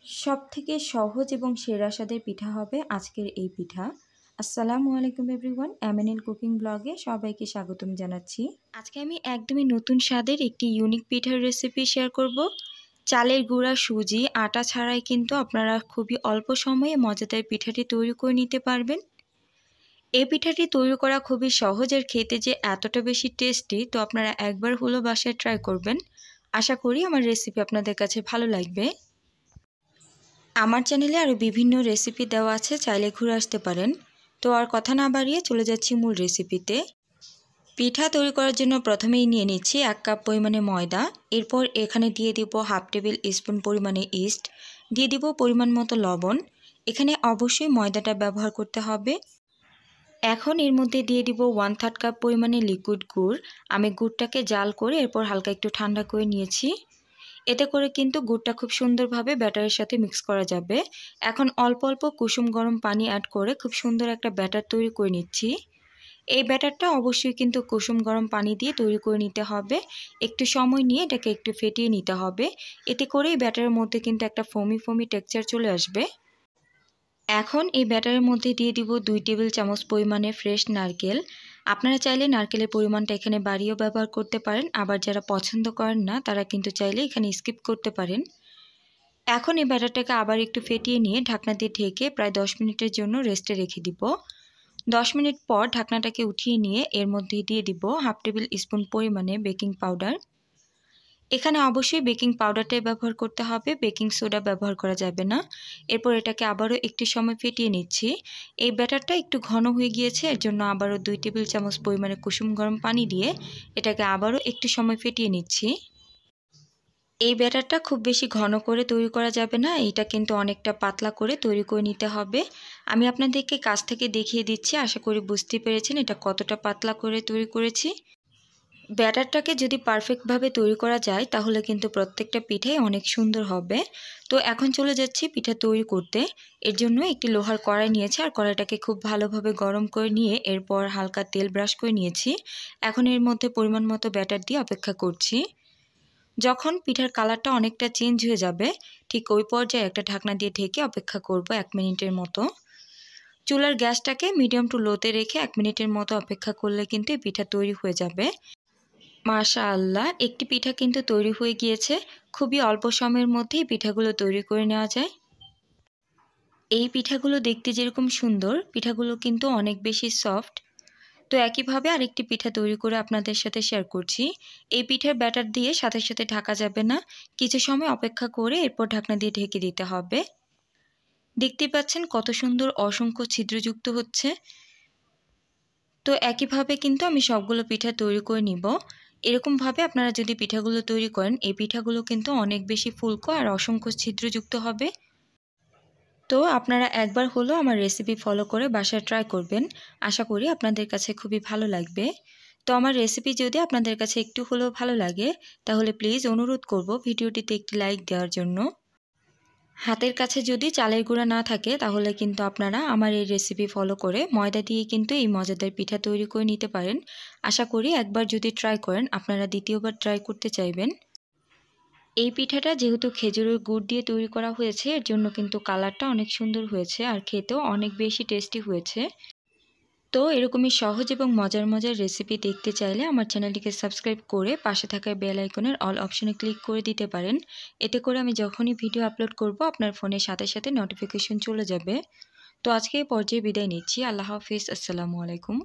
সবথেকে সহজ এবং সেরা স্বাদের পিঠা হবে আজকের এই পিঠা। আসসালামু আলাইকুম এভরিওয়ান, এমএনএল কুকিং ব্লগে সবাইকে স্বাগতম জানাচ্ছি। আজকে আমি একদমই নতুন স্বাদের একটি ইউনিক পিঠার রেসিপি শেয়ার করব। চালের গুঁড়া, সুজি, আটা ছাড়াই কিন্তু আপনারা খুবই অল্প সময়ে মজাদার পিঠাটি তৈরি করে নিতে পারবেন। এই পিঠাটি তৈরি করা খুবই সহজ আর খেতে যে এতটা বেশি টেস্টি, তো আপনারা একবার হলো বাসায় ট্রাই করবেন। আশা করি আমার রেসিপি আপনাদের কাছে ভালো লাগবে। আমার চ্যানেলে আরও বিভিন্ন রেসিপি দেওয়া আছে, চাইলে ঘুরে আসতে পারেন। তো আর কথা না বাড়িয়ে চলে যাচ্ছি মূল রেসিপিতে। পিঠা তৈরি করার জন্য প্রথমেই নিয়ে নিচ্ছি 1 কাপ পরিমাণে ময়দা। এরপর এখানে দিয়ে দিব হাফ টেবিল স্পুন পরিমাণে ইস্ট, দিয়ে দিব পরিমাণ মতো লবণ। এখানে অবশ্যই ময়দাটা ব্যবহার করতে হবে। এখন এর মধ্যে দিয়ে দিব 1/3 কাপ পরিমাণে লিকুইড গুড়। আমি গুড়টাকে জাল করে এরপর হালকা একটু ঠান্ডা করে নিয়েছি। এতে করে কিন্তু গুড়টা খুব সুন্দরভাবে ব্যাটারের সাথে মিক্স করা যাবে। এখন অল্প অল্প কুসুম গরম পানি অ্যাড করে খুব সুন্দর একটা ব্যাটার তৈরি করে নিচ্ছি। এই ব্যাটারটা অবশ্যই কিন্তু কুসুম গরম পানি দিয়ে তৈরি করে নিতে হবে। একটু সময় নিয়ে এটাকে একটু ফেটিয়ে নিতে হবে। এতে করে এই ব্যাটারের মধ্যে কিন্তু একটা ফোমি ফোমি টেক্সচার চলে আসবে। এখন এই ব্যাটারের মধ্যে দিয়ে দিব 2 টেবিল চামচ পরিমাণে ফ্রেশ নারকেল। আপনারা চাইলে নারকেলের পরিমাণটা এখানে বাড়িয়েও ব্যবহার করতে পারেন, আবার যারা পছন্দ করেন না তারা কিন্তু চাইলে এখানে স্কিপ করতে পারেন। এখন এই ব্যাটারটাকে আবার একটু ফেটিয়ে নিয়ে ঢাকনা দিয়ে ঢেকে প্রায় 10 মিনিটের জন্য রেস্টে রেখে দিব। 10 মিনিট পর ঢাকনাটাকে উঠিয়ে নিয়ে এর মধ্যে দিয়ে দিব হাফ টেবিল স্পুন পরিমাণে বেকিং পাউডার। এখানে অবশ্যই বেকিং পাউডারটাই ব্যবহার করতে হবে, বেকিং সোডা ব্যবহার করা যাবে না। এরপর এটাকে আবারও একটু সময় ফেটিয়ে নিচ্ছি। এই ব্যাটারটা একটু ঘন হয়ে গিয়েছে, এর জন্য আবারও 2 টেবিল চামচ পরিমাণে কুসুম গরম পানি দিয়ে এটাকে আবারও একটু সময় ফেটিয়ে নিচ্ছি। এই ব্যাটারটা খুব বেশি ঘন করে তৈরি করা যাবে না, এটা কিন্তু অনেকটা পাতলা করে তৈরি করে নিতে হবে। আমি আপনাদেরকে কাছ থেকে দেখিয়ে দিচ্ছি, আশা করি বুঝতে পেরেছেন এটা কতটা পাতলা করে তৈরি করেছি। ব্যাটারটাকে যদি পারফেক্টভাবে তৈরি করা যায় তাহলে কিন্তু প্রত্যেকটা পিঠাই অনেক সুন্দর হবে। তো এখন চলে যাচ্ছি পিঠা তৈরি করতে। এর জন্য একটি লোহার কড়াই নিয়েছি আর কড়াইটাকে খুব ভালোভাবে গরম করে নিয়ে এরপর হালকা তেল ব্রাশ করে নিয়েছি। এখন এর মধ্যে পরিমাণ মতো ব্যাটার দিয়ে অপেক্ষা করছি। যখন পিঠার কালারটা অনেকটা চেঞ্জ হয়ে যাবে ঠিক ওই পর্যায়ে একটা ঢাকনা দিয়ে ঢেকে অপেক্ষা করব 1 মিনিটের মতো। চুলার গ্যাসটাকে মিডিয়াম টু লোতে রেখে 1 মিনিটের মতো অপেক্ষা করলে কিন্তু এই পিঠা তৈরি হয়ে যাবে। মাশাআল্লাহ, একটি পিঠা কিন্তু তৈরি হয়ে গিয়েছে। খুবই অল্প সময়ের মধ্যেই পিঠাগুলো তৈরি করে নেওয়া যায়। এই পিঠাগুলো দেখতে যেরকম সুন্দর, পিঠাগুলো কিন্তু অনেক বেশি সফট। তো একইভাবে আরেকটি পিঠা তৈরি করে আপনাদের সাথে শেয়ার করছি। এই পিঠার ব্যাটার দিয়ে সাথে সাথে ঢাকা যাবে না, কিছু সময় অপেক্ষা করে এরপর ঢাকনা দিয়ে ঢেকে দিতে হবে। দেখতে পাচ্ছেন কত সুন্দর অসংখ্য ছিদ্রযুক্ত হচ্ছে। তো একইভাবে কিন্তু আমি সবগুলো পিঠা তৈরি করে নিব। এরকমভাবে আপনারা যদি পিঠাগুলো তৈরি করেন, এই পিঠাগুলো কিন্তু অনেক বেশি ফুলকো আর অসংখ্য ছিদ্রযুক্ত হবে। তো আপনারা একবার হলেও আমার রেসিপি ফলো করে বাসায় ট্রাই করবেন। আশা করি আপনাদের কাছে খুবই ভালো লাগবে। তো আমার রেসিপি যদি আপনাদের কাছে একটু হলেও ভালো লাগে তাহলে প্লিজ অনুরোধ করব ভিডিওটিতে একটি লাইক দেওয়ার জন্য। হাতের কাছে যদি চালের গুঁড়া না থাকে তাহলে কিন্তু আপনারা আমার এই রেসিপি ফলো করে ময়দা দিয়ে কিন্তু এই মজাদার পিঠা তৈরি করে নিতে পারেন। আশা করি একবার যদি ট্রাই করেন আপনারা দ্বিতীয়বার ট্রাই করতে চাইবেন। এই পিঠাটা যেহেতু খেজুরের গুড় দিয়ে তৈরি করা হয়েছে এর জন্য কিন্তু কালারটা অনেক সুন্দর হয়েছে আর খেতেও অনেক বেশি টেস্টি হয়েছে। তো এরকমই সহজ এবং মজার মজার রেসিপি দেখতে চাইলে আমার চ্যানেলটিকে সাবস্ক্রাইব করে পাশে থাকা বেল আইকনের অল অপশনে ক্লিক করে দিতে পারেন। এতে করে আমি যখনই ভিডিও আপলোড করব আপনার ফোনের সাথে সাথে নোটিফিকেশন চলে যাবে। তো আজকে এই পর্যায়ে বিদায় নিচ্ছি। আল্লাহ হাফিজ, আসসালামু আলাইকুম।